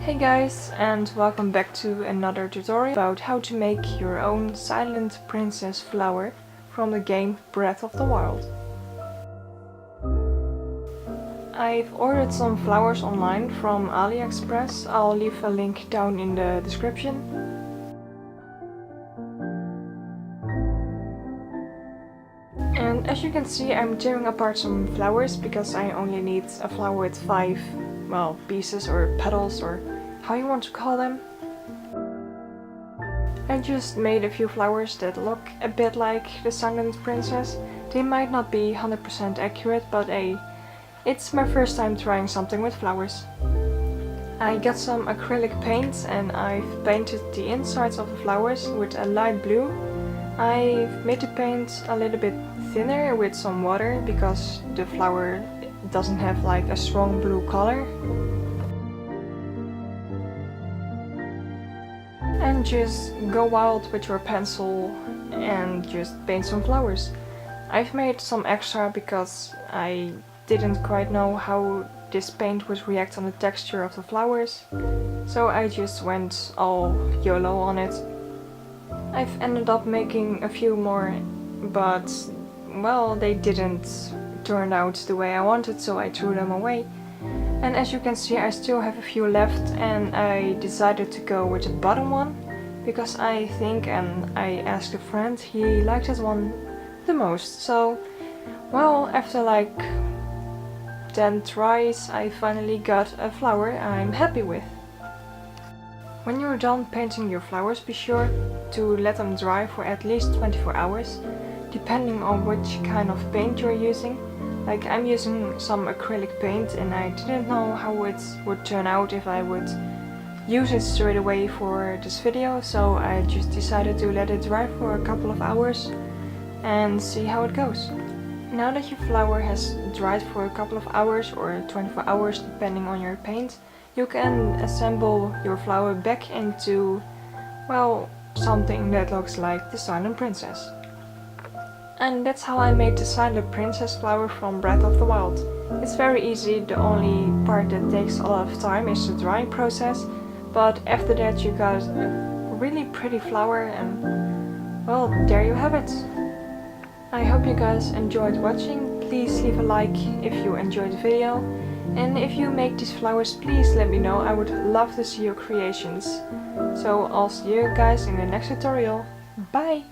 Hey guys, and welcome back to another tutorial about how to make your own silent princess flower from the game Breath of the Wild. I've ordered some flowers online from Aliexpress. I'll leave a link down in the description. And as you can see, I'm tearing apart some flowers because I only need a flower with 5, pieces or petals or how you want to call them. I just made a few flowers that look a bit like the Silent Princess. They might not be 100% accurate, but it's my first time trying something with flowers. I got some acrylic paint and I've painted the insides of the flowers with a light blue. I've made the paint a little bit thinner with some water because the flower doesn't have like a strong blue color. And just go wild with your pencil and just paint some flowers. I've made some extra because I didn't quite know how this paint would react on the texture of the flowers, so I just went all YOLO on it. I've ended up making a few more, but well, they didn't turn out the way I wanted, so I threw them away. And as you can see, I still have a few left, and I decided to go with the bottom one because I think, and I asked a friend, he liked that one the most. So, well, after like 10 tries, I finally got a flower I'm happy with. When you're done painting your flowers, be sure to let them dry for at least 24 hours, depending on which kind of paint you're using. Like, I'm using some acrylic paint and I didn't know how it would turn out if I would use it straight away for this video, so I just decided to let it dry for a couple of hours and see how it goes. Now that your flower has dried for a couple of hours or 24 hours depending on your paint, you can assemble your flower back into, well, something that looks like the Silent Princess. And that's how I made the Silent Princess flower from Breath of the Wild. It's very easy, the only part that takes a lot of time is the drying process, but after that you got a really pretty flower and, well, there you have it. I hope you guys enjoyed watching. Please leave a like if you enjoyed the video, and if you make these flowers, please let me know. I would love to see your creations. So I'll see you guys in the next tutorial. Bye!